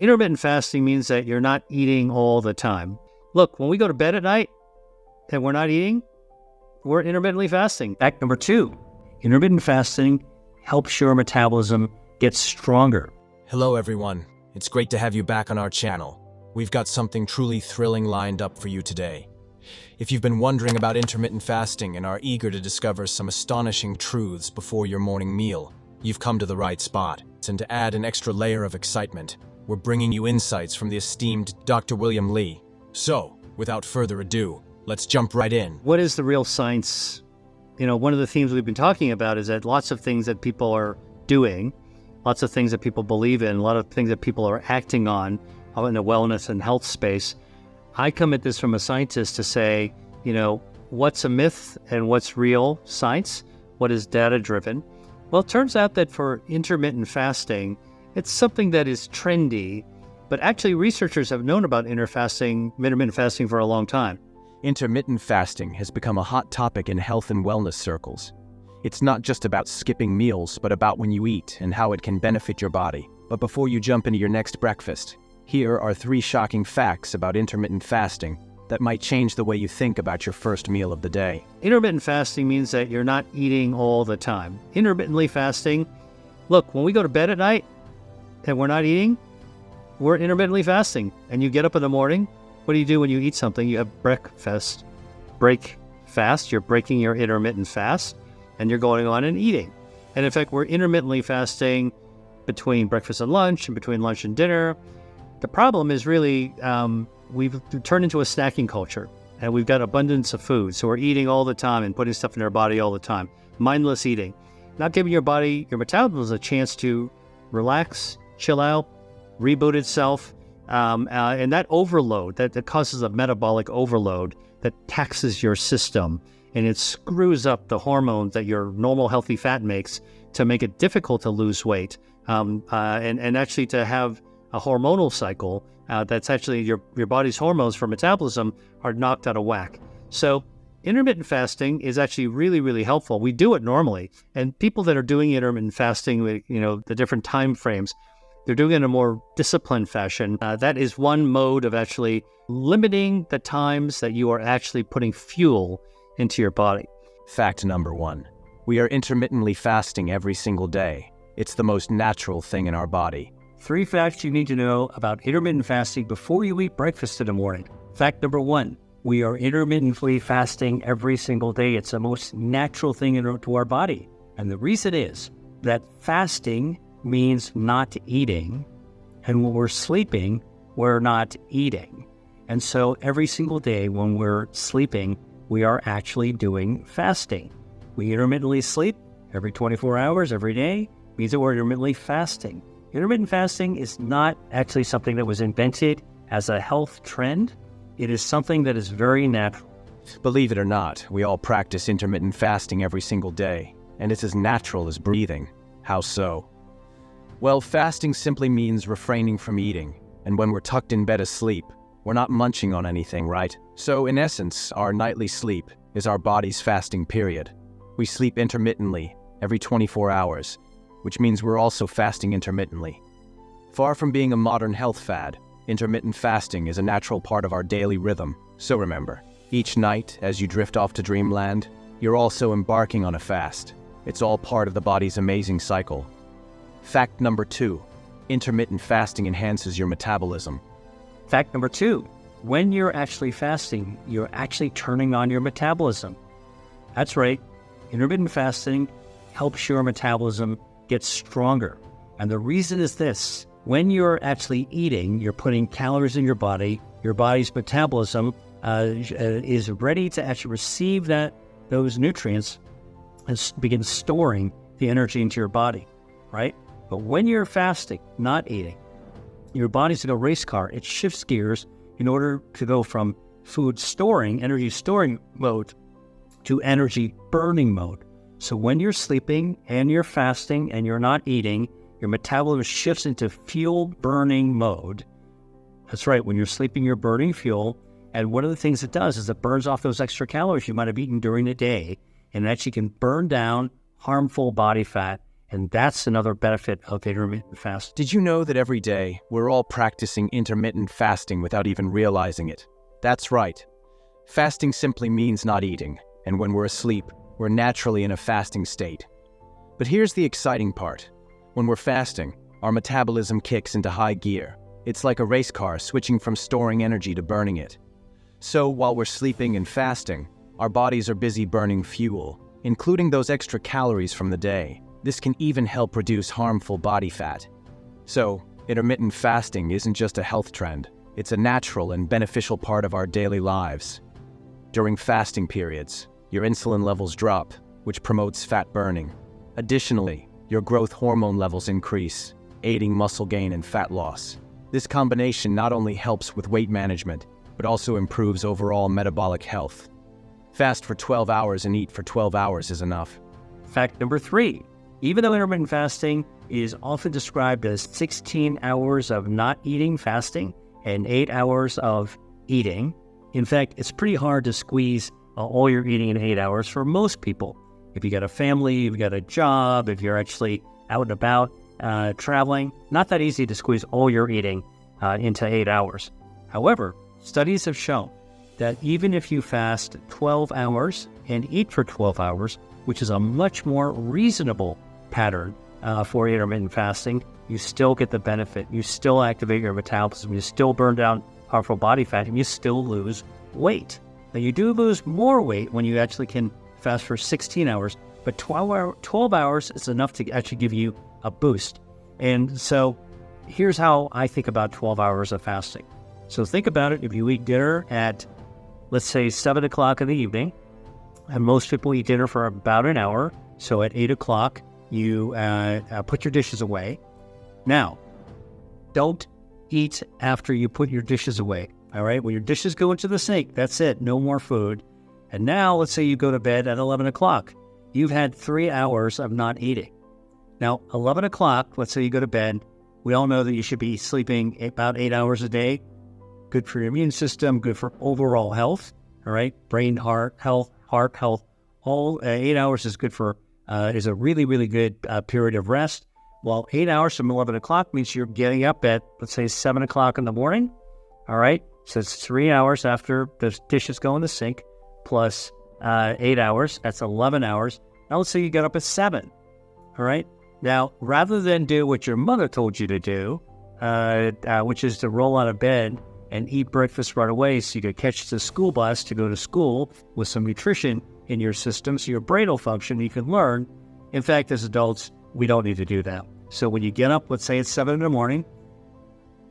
Intermittent fasting means that you're not eating all the time. Look, when we go to bed at night and we're not eating, we're intermittently fasting. Fact number 2, intermittent fasting helps your metabolism get stronger. Hello everyone, it's great to have you back on our channel. We've got something truly thrilling lined up for you today. If you've been wondering about intermittent fasting and are eager to discover some astonishing truths before your morning meal, you've come to the right spot. And to add an extra layer of excitement, we're bringing you insights from the esteemed Dr. William Li. So, without further ado, let's jump right in. What is the real science? One of the themes we've been talking about is that lots of things that people are doing, lots of things that people believe in, a lot of things that people are acting on in the wellness and health space. I come at this from a scientist to say, what's a myth and what's real science? What is data-driven? Well, it turns out that for intermittent fasting, it's something that is trendy, but actually researchers have known about intermittent fasting for a long time. Intermittent fasting has become a hot topic in health and wellness circles. It's not just about skipping meals, but about when you eat and how it can benefit your body. But before you jump into your next breakfast, here are 3 shocking facts about intermittent fasting that might change the way you think about your first meal of the day. Intermittent fasting means that you're not eating all the time. Intermittently fasting, look, when we go to bed at night and we're not eating, we're intermittently fasting. And you get up in the morning, what do you do when you eat something? You have breakfast. Break fast, you're breaking your intermittent fast, and you're going on and eating. And in fact, we're intermittently fasting between breakfast and lunch and between lunch and dinner. The problem is really we've turned into a snacking culture, and we've got abundance of food. So we're eating all the time and putting stuff in our body all the time. Mindless eating, not giving your body, your metabolism, a chance to relax, chill out, reboot itself. And that overload, that causes a metabolic overload that taxes your system, and it screws up the hormones that your normal healthy fat makes to make it difficult to lose weight, and actually to have a hormonal cycle that's actually your body's hormones for metabolism are knocked out of whack. So intermittent fasting is actually really, really helpful. We do it normally, and people that are doing intermittent fasting with the different time frames, they're doing it in a more disciplined fashion. That is one mode of actually limiting the times that you are actually putting fuel into your body. Fact number 1. We are intermittently fasting every single day. It's the most natural thing in our body. 3 facts you need to know about intermittent fasting before you eat breakfast in the morning. Fact number 1, we are intermittently fasting every single day. It's the most natural thing to our body. And the reason is that fasting means not eating, and when we're sleeping, we're not eating. And so every single day when we're sleeping, we are actually doing fasting. We intermittently sleep every 24 hours, every day, means that we're intermittently fasting. Intermittent fasting is not actually something that was invented as a health trend. It is something that is very natural. Believe it or not, we all practice intermittent fasting every single day, and it's as natural as breathing. How so? Well, fasting simply means refraining from eating, and when we're tucked in bed asleep, we're not munching on anything, right? So in essence, our nightly sleep is our body's fasting period. We sleep intermittently every 24 hours, which means we're also fasting intermittently. Far from being a modern health fad, intermittent fasting is a natural part of our daily rhythm. So remember, each night as you drift off to dreamland, you're also embarking on a fast. It's all part of the body's amazing cycle. Fact number 2, intermittent fasting enhances your metabolism. Fact number 2, when you're actually fasting, you're actually turning on your metabolism. That's right, intermittent fasting helps your metabolism get stronger. And the reason is this: when you're actually eating, you're putting calories in your body, your body's metabolism is ready to actually receive those nutrients and begin storing the energy into your body, right? But when you're fasting, not eating, your body's like a race car. It shifts gears in order to go from food storing, energy storing mode to energy burning mode. So when you're sleeping and you're fasting and you're not eating, your metabolism shifts into fuel burning mode. That's right, when you're sleeping, you're burning fuel. And one of the things it does is it burns off those extra calories you might have eaten during the day, and actually can burn down harmful body fat And that's another benefit of intermittent fasting. Did you know that every day we're all practicing intermittent fasting without even realizing it? That's right. Fasting simply means not eating, and when we're asleep, we're naturally in a fasting state. But here's the exciting part. When we're fasting, our metabolism kicks into high gear. It's like a race car switching from storing energy to burning it. So while we're sleeping and fasting, our bodies are busy burning fuel, including those extra calories from the day. This can even help reduce harmful body fat. So, intermittent fasting isn't just a health trend, it's a natural and beneficial part of our daily lives. During fasting periods, your insulin levels drop, which promotes fat burning. Additionally, your growth hormone levels increase, aiding muscle gain and fat loss. This combination not only helps with weight management, but also improves overall metabolic health. Fast for 12 hours and eat for 12 hours is enough. Fact number 3, even though intermittent fasting is often described as 16 hours of not eating fasting and 8 hours of eating, in fact, it's pretty hard to squeeze all your eating in 8 hours for most people. If you got a family, if you got a job, if you're actually out and about traveling, not that easy to squeeze all your eating into 8 hours. However, studies have shown that even if you fast 12 hours and eat for 12 hours, which is a much more reasonable pattern for intermittent fasting, you still get the benefit. You still activate your metabolism. You still burn down harmful body fat, and you still lose weight. Now, you do lose more weight when you actually can fast for 16 hours, but 12 hours is enough to actually give you a boost. And so here's how I think about 12 hours of fasting. So think about it. If you eat dinner at, let's say, 7 o'clock in the evening, and most people eat dinner for about an hour, so at 8 o'clock, you put your dishes away. Now, don't eat after you put your dishes away, all right? When your dishes go into the sink, that's it, no more food. And now, let's say you go to bed at 11 o'clock. You've had 3 hours of not eating. Now, 11 o'clock, let's say you go to bed. We all know that you should be sleeping about 8 hours a day. Good for your immune system, good for overall health, all right? Brain, heart health, all 8 hours is good for, is a really, really good period of rest. Well, 8 hours from 11 o'clock means you're getting up at, let's say, 7 o'clock in the morning, all right? So it's 3 hours after the dishes go in the sink, plus 8 hours, that's 11 hours. Now let's say you get up at 7, all right? Now, rather than do what your mother told you to do, which is to roll out of bed and eat breakfast right away so you could catch the school bus to go to school with some nutrition in your system so your brain will function and you can learn. In fact, as adults, we don't need to do that. So when you get up, let's say it's 7 in the morning,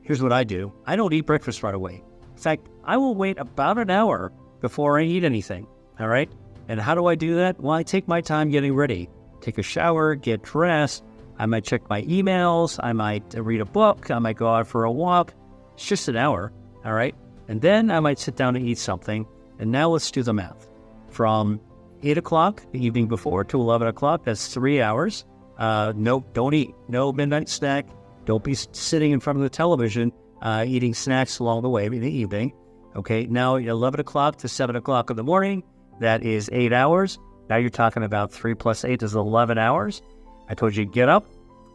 here's what I do. I don't eat breakfast right away. In fact, I will wait about an hour before I eat anything, all right? And how do I do that? Well, I take my time getting ready. Take a shower, get dressed. I might check my emails. I might read a book. I might go out for a walk. It's just an hour, all right? And then I might sit down and eat something. And now let's do the math. From 8 o'clock the evening before to 11 o'clock, that's 3 hours. No, don't eat. No midnight snack. Don't be sitting in front of the television eating snacks along the way in the evening. Okay, now 11 o'clock to 7 o'clock in the morning, that is 8 hours. Now you're talking about 3 plus 8 is 11 hours. I told you get up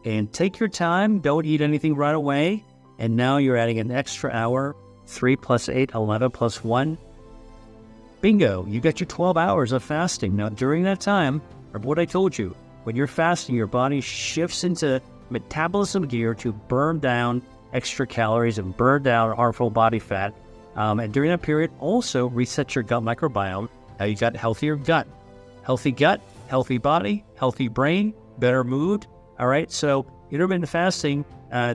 and take your time. Don't eat anything right away. And now you're adding an extra hour. 3 plus 8, 11 plus 1. Bingo, you got your 12 hours of fasting. Now during that time, remember what I told you, when you're fasting, your body shifts into metabolism gear to burn down extra calories and burn down harmful body fat. And during that period, also reset your gut microbiome. Now you got healthier gut. Healthy gut, healthy body, healthy brain, better mood. All right, so intermittent fasting,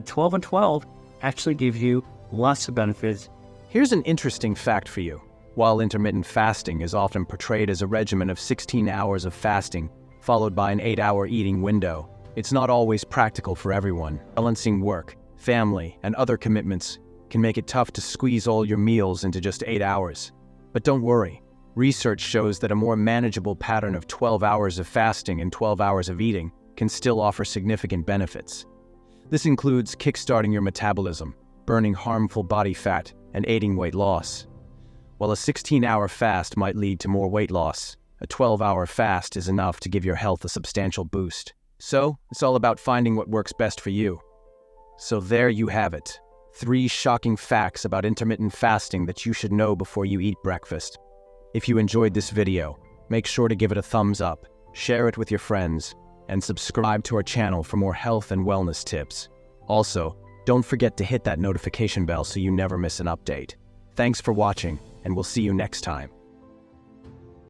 12 and 12, actually gives you lots of benefits. Here's an interesting fact for you. While intermittent fasting is often portrayed as a regimen of 16 hours of fasting, followed by an 8-hour eating window, it's not always practical for everyone. Balancing work, family, and other commitments can make it tough to squeeze all your meals into just 8 hours. But don't worry. Research shows that a more manageable pattern of 12 hours of fasting and 12 hours of eating can still offer significant benefits. This includes kickstarting your metabolism, burning harmful body fat, and aiding weight loss. While a 16-hour fast might lead to more weight loss, a 12-hour fast is enough to give your health a substantial boost. So, it's all about finding what works best for you. So there you have it. 3 shocking facts about intermittent fasting that you should know before you eat breakfast. If you enjoyed this video, make sure to give it a thumbs up, share it with your friends, and subscribe to our channel for more health and wellness tips. Also, don't forget to hit that notification bell so you never miss an update. Thanks for watching, and we'll see you next time.